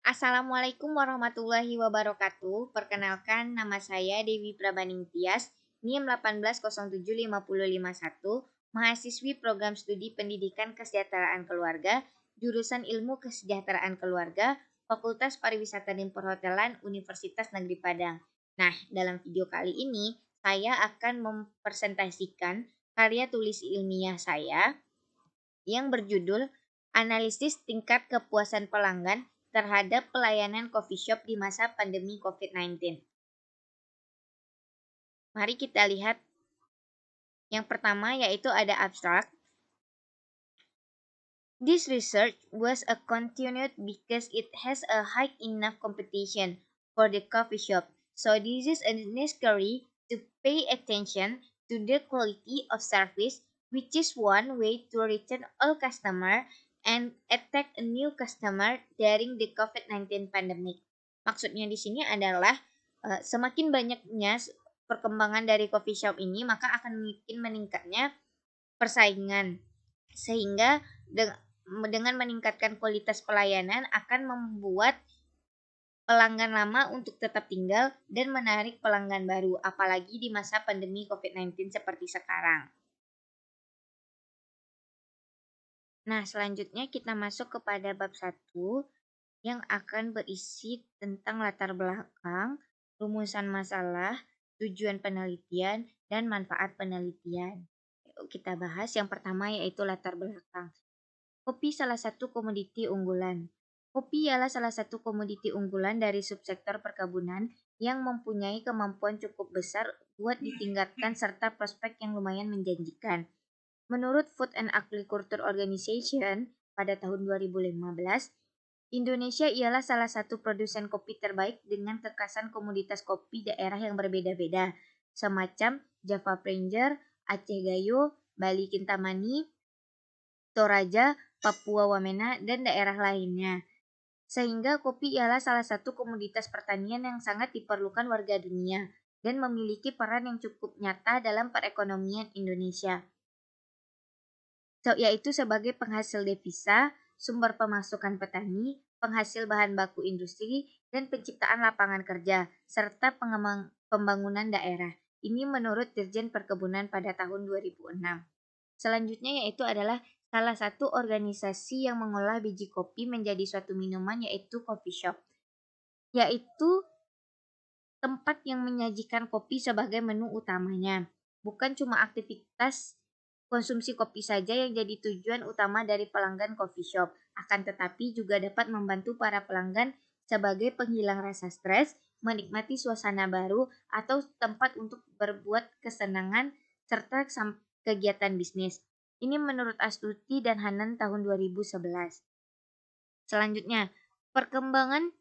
Assalamualaikum warahmatullahi wabarakatuh. Perkenalkan, nama saya Dewi Prabaning Tias, NIM 1807551, mahasiswi program studi Pendidikan Kesejahteraan Keluarga, jurusan Ilmu Kesejahteraan Keluarga, Fakultas Pariwisata dan Perhotelan, Universitas Negeri Padang. Nah, dalam video kali ini saya akan mempresentasikan karya tulis ilmiah saya yang berjudul Analisis Tingkat Kepuasan Pelanggan terhadap Pelayanan Coffee Shop di Masa Pandemi COVID-19. Mari kita lihat yang pertama, yaitu ada abstrak. This research was a continued because it has a high enough competition for the coffee shop. So this is necessary to pay attention to the quality of service, which is one way to retain all customer and attract a new customer during the COVID-19 pandemic. Maksudnya di sini adalah semakin banyaknya perkembangan dari coffee shop ini, maka akan makin meningkatnya persaingan, sehingga dengan meningkatkan kualitas pelayanan akan membuat pelanggan lama untuk tetap tinggal dan menarik pelanggan baru, apalagi di masa pandemi COVID-19 seperti sekarang. Nah, selanjutnya kita masuk kepada bab 1 yang akan berisi tentang latar belakang, rumusan masalah, tujuan penelitian, dan manfaat penelitian. Yuk kita bahas yang pertama, yaitu latar belakang. Kopi salah satu komoditi unggulan. Kopi ialah salah satu komoditi unggulan dari subsektor perkebunan yang mempunyai kemampuan cukup besar buat ditingkatkan serta prospek yang lumayan menjanjikan. Menurut Food and Agriculture Organization pada tahun 2015, Indonesia ialah salah satu produsen kopi terbaik dengan kekasan komoditas kopi daerah yang berbeda-beda, semacam Java Pranger, Aceh Gayo, Bali Kintamani, Toraja, Papua Wamena, dan daerah lainnya. Sehingga kopi ialah salah satu komoditas pertanian yang sangat diperlukan warga dunia dan memiliki peran yang cukup nyata dalam perekonomian Indonesia. Yaitu sebagai penghasil devisa, sumber pemasukan petani, penghasil bahan baku industri, dan penciptaan lapangan kerja, serta pembangunan daerah. Ini menurut Dirjen Perkebunan pada tahun 2006. Selanjutnya yaitu adalah salah satu organisasi yang mengolah biji kopi menjadi suatu minuman, yaitu coffee shop, yaitu tempat yang menyajikan kopi sebagai menu utamanya. Bukan cuma aktivitas konsumsi kopi saja yang jadi tujuan utama dari pelanggan coffee shop, akan tetapi juga dapat membantu para pelanggan sebagai penghilang rasa stres, menikmati suasana baru, atau tempat untuk berbuat kesenangan, serta kegiatan bisnis. Ini menurut Astuti dan Hanan tahun 2011. Selanjutnya, perkembangan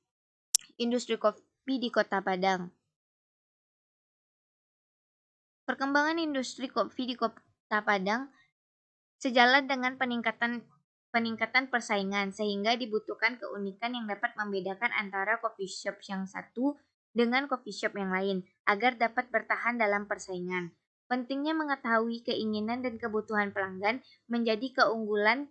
industri kopi di Kota Padang. Perkembangan industri kopi di Kota Padang sejalan dengan peningkatan persaingan, sehingga dibutuhkan keunikan yang dapat membedakan antara coffee shop yang satu dengan coffee shop yang lain agar dapat bertahan dalam persaingan. Pentingnya mengetahui keinginan dan kebutuhan pelanggan menjadi keunggulan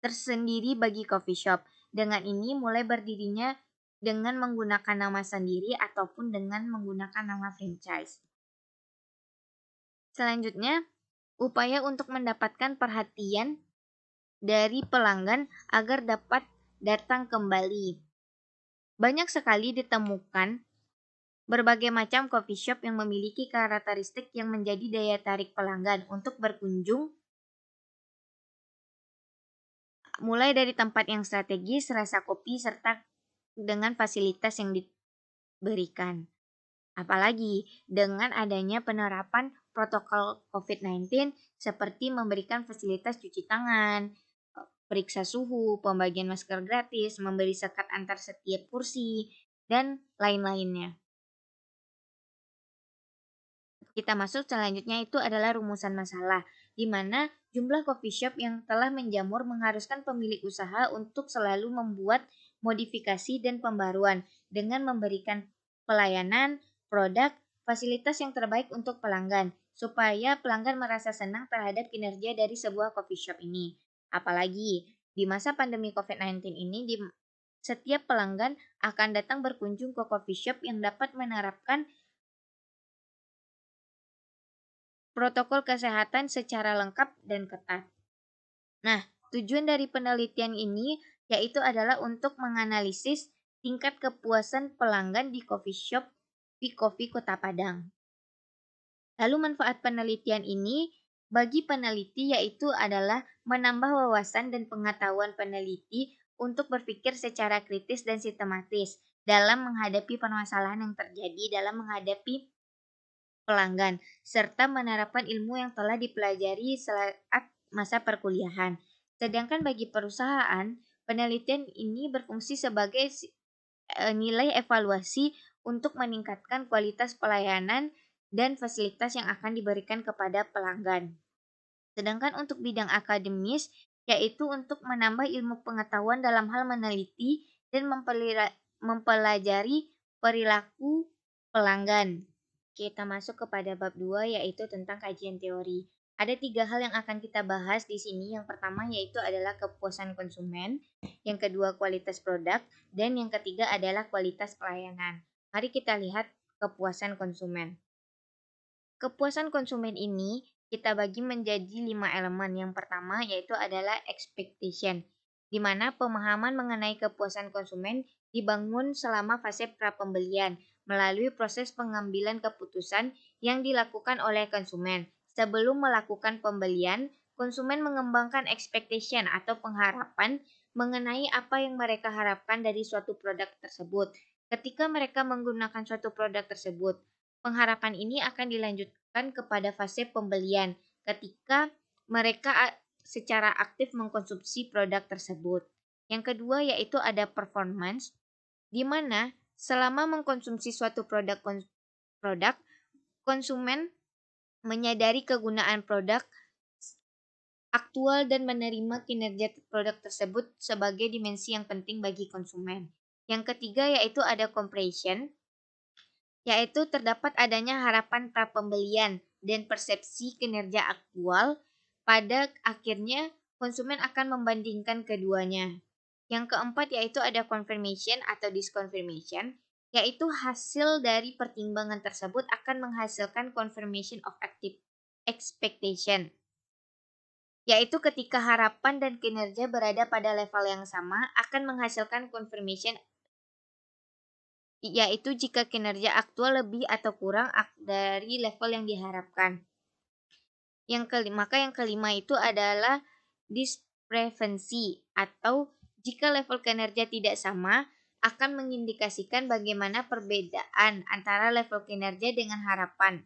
tersendiri bagi coffee shop. Dengan ini mulai berdirinya dengan menggunakan nama sendiri ataupun dengan menggunakan nama franchise. Selanjutnya, upaya untuk mendapatkan perhatian dari pelanggan agar dapat datang kembali. Banyak sekali ditemukan berbagai macam coffee shop yang memiliki karakteristik yang menjadi daya tarik pelanggan untuk berkunjung, mulai dari tempat yang strategis, rasa kopi, serta dengan fasilitas yang diberikan. Apalagi dengan adanya penerapan protokol COVID-19 seperti memberikan fasilitas cuci tangan, periksa suhu, pembagian masker gratis, memberi sekat antar setiap kursi, dan lain-lainnya. Kita masuk selanjutnya itu adalah rumusan masalah, di mana jumlah coffee shop yang telah menjamur mengharuskan pemilik usaha untuk selalu membuat modifikasi dan pembaruan dengan memberikan pelayanan, produk, fasilitas yang terbaik untuk pelanggan, supaya pelanggan merasa senang terhadap kinerja dari sebuah coffee shop ini. Apalagi di masa pandemi COVID-19 ini, Setiap pelanggan akan datang berkunjung ke coffee shop yang dapat menerapkan protokol kesehatan secara lengkap dan ketat. Nah, tujuan dari penelitian ini yaitu adalah untuk menganalisis tingkat kepuasan pelanggan di coffee shop di Coffee Kota Padang. Lalu manfaat penelitian ini bagi peneliti yaitu adalah menambah wawasan dan pengetahuan peneliti untuk berpikir secara kritis dan sistematis dalam menghadapi permasalahan yang terjadi dalam menghadapi pelanggan, serta menerapkan ilmu yang telah dipelajari saat masa perkuliahan. Sedangkan bagi perusahaan, penelitian ini berfungsi sebagai nilai evaluasi untuk meningkatkan kualitas pelayanan dan fasilitas yang akan diberikan kepada pelanggan. Sedangkan untuk bidang akademis, yaitu untuk menambah ilmu pengetahuan dalam hal meneliti dan mempelajari perilaku pelanggan. Kita masuk kepada bab 2 yaitu tentang kajian teori. Ada 3 hal yang akan kita bahas di sini. Yang pertama yaitu adalah kepuasan konsumen, yang kedua kualitas produk, dan yang ketiga adalah kualitas pelayanan. Mari kita lihat kepuasan konsumen. Kepuasan konsumen ini kita bagi menjadi 5 elemen. Yang pertama yaitu adalah expectation, di mana pemahaman mengenai kepuasan konsumen dibangun selama fase pra-pembelian melalui proses pengambilan keputusan yang dilakukan oleh konsumen. Sebelum melakukan pembelian, konsumen mengembangkan expectation atau pengharapan mengenai apa yang mereka harapkan dari suatu produk tersebut. Ketika mereka menggunakan suatu produk tersebut, pengharapan ini akan dilanjutkan kepada fase pembelian ketika mereka secara aktif mengkonsumsi produk tersebut. Yang kedua yaitu ada performance, di mana selama mengkonsumsi suatu produk, konsumen menyadari kegunaan produk aktual dan menerima kinerja produk tersebut sebagai dimensi yang penting bagi konsumen. Yang ketiga yaitu ada compression, yaitu terdapat adanya harapan pra-pembelian dan persepsi kinerja aktual. Pada akhirnya, konsumen akan membandingkan keduanya. Yang keempat yaitu ada confirmation atau disconfirmation, yaitu hasil dari pertimbangan tersebut akan menghasilkan confirmation of active expectation, yaitu ketika harapan dan kinerja berada pada level yang sama akan menghasilkan confirmation, yaitu jika kinerja aktual lebih atau kurang dari level yang diharapkan. Yang kelima itu adalah discrepancy, atau jika level kinerja tidak sama akan mengindikasikan bagaimana perbedaan antara level kinerja dengan harapan.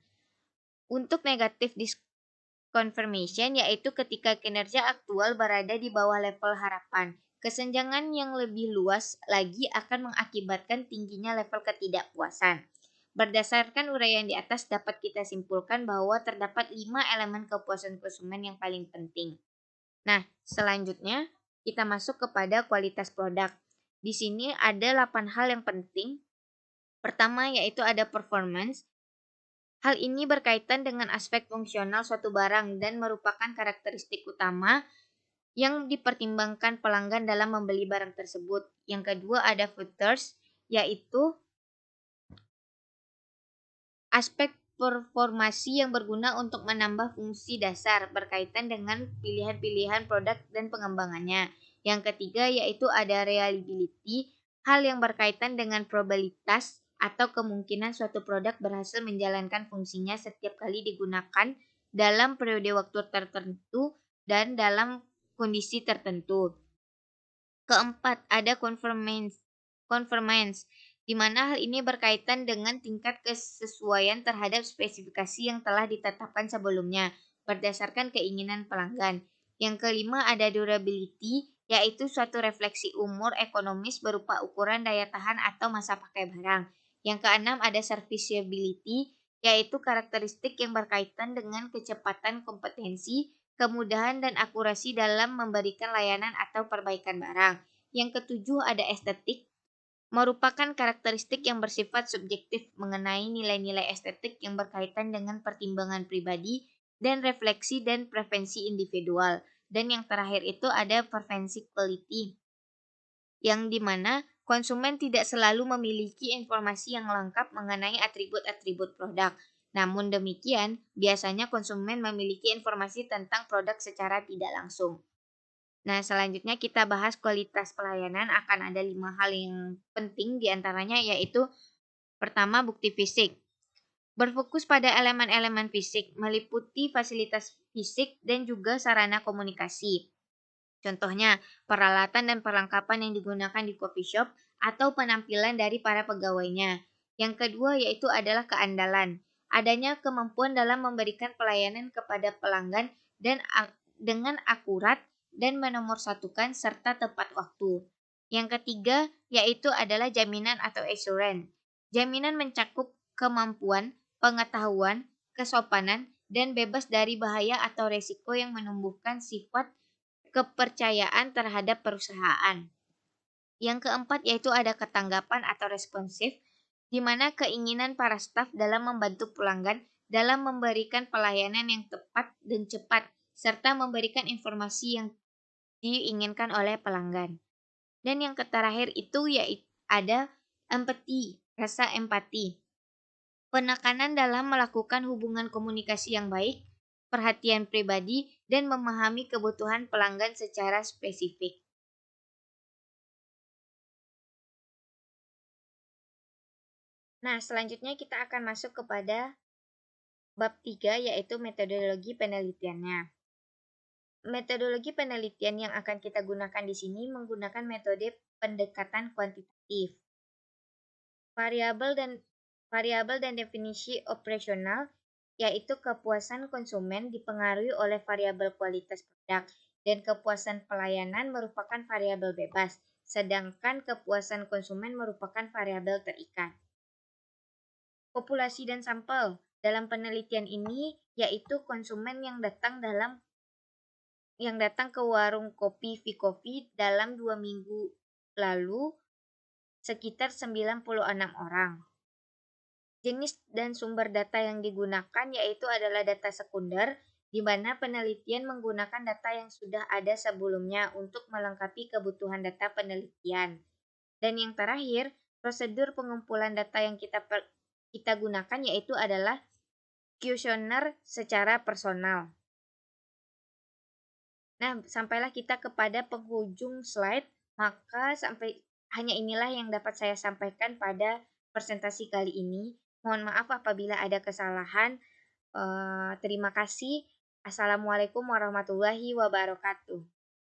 Untuk negatif disconfirmation yaitu ketika kinerja aktual berada di bawah level harapan. Kesenjangan yang lebih luas lagi akan mengakibatkan tingginya level ketidakpuasan. Berdasarkan uraian di atas dapat kita simpulkan bahwa terdapat 5 elemen kepuasan konsumen yang paling penting. Nah, selanjutnya kita masuk kepada kualitas produk. Di sini ada 8 hal yang penting. Pertama yaitu ada performance. Hal ini berkaitan dengan aspek fungsional suatu barang dan merupakan karakteristik utama yang dipertimbangkan pelanggan dalam membeli barang tersebut. Yang kedua ada features, yaitu aspek performasi yang berguna untuk menambah fungsi dasar berkaitan dengan pilihan-pilihan produk dan pengembangannya. Yang ketiga yaitu ada reliability, hal yang berkaitan dengan probabilitas atau kemungkinan suatu produk berhasil menjalankan fungsinya setiap kali digunakan dalam periode waktu tertentu dan dalam kondisi tertentu. Keempat, ada conformance, di mana hal ini berkaitan dengan tingkat kesesuaian terhadap spesifikasi yang telah ditetapkan sebelumnya berdasarkan keinginan pelanggan. Yang kelima ada durability, yaitu suatu refleksi umur ekonomis berupa ukuran daya tahan atau masa pakai barang. Yang keenam ada serviceability, yaitu karakteristik yang berkaitan dengan kecepatan kompetensi, kemudahan dan akurasi dalam memberikan layanan atau perbaikan barang. Yang ketujuh ada estetik, merupakan karakteristik yang bersifat subjektif mengenai nilai-nilai estetik yang berkaitan dengan pertimbangan pribadi dan refleksi dan preferensi individual. Dan yang terakhir itu ada preferensi quality, yang dimana konsumen tidak selalu memiliki informasi yang lengkap mengenai atribut-atribut produk. Namun demikian, biasanya konsumen memiliki informasi tentang produk secara tidak langsung. Nah, selanjutnya kita bahas kualitas pelayanan. Akan ada 5 hal yang penting diantaranya, yaitu pertama, bukti fisik. Berfokus pada elemen-elemen fisik, meliputi fasilitas fisik dan juga sarana komunikasi. Contohnya, peralatan dan perlengkapan yang digunakan di coffee shop atau penampilan dari para pegawainya. Yang kedua yaitu adalah keandalan. Adanya kemampuan dalam memberikan pelayanan kepada pelanggan dan dengan akurat dan menomorsatukan serta tepat waktu. Yang ketiga yaitu adalah jaminan atau assurance. Jaminan mencakup kemampuan, pengetahuan, kesopanan, dan bebas dari bahaya atau resiko yang menumbuhkan sifat kepercayaan terhadap perusahaan. Yang keempat yaitu ada ketanggapan atau responsif, di mana keinginan para staf dalam membantu pelanggan dalam memberikan pelayanan yang tepat dan cepat, serta memberikan informasi yang diinginkan oleh pelanggan. Dan yang terakhir itu yaitu ada empati, rasa empati. Penekanan dalam melakukan hubungan komunikasi yang baik, perhatian pribadi, dan memahami kebutuhan pelanggan secara spesifik. Nah, selanjutnya kita akan masuk kepada bab 3 yaitu metodologi penelitiannya. Metodologi penelitian yang akan kita gunakan di sini menggunakan metode pendekatan kuantitatif. Variabel dan definisi operasional yaitu kepuasan konsumen dipengaruhi oleh variabel kualitas produk dan kepuasan pelayanan merupakan variabel bebas, sedangkan kepuasan konsumen merupakan variabel terikat. Populasi dan sampel dalam penelitian ini yaitu konsumen yang datang ke warung kopi V-Coffee dalam 2 minggu lalu sekitar 96 orang. Jenis dan sumber data yang digunakan yaitu adalah data sekunder, di mana penelitian menggunakan data yang sudah ada sebelumnya untuk melengkapi kebutuhan data penelitian. Dan yang terakhir, prosedur pengumpulan data yang kita gunakan yaitu adalah kuesioner secara personal. Nah, sampailah kita kepada penghujung slide, maka hanya inilah yang dapat saya sampaikan pada presentasi kali ini. Mohon maaf apabila ada kesalahan. Terima kasih. Assalamualaikum warahmatullahi wabarakatuh.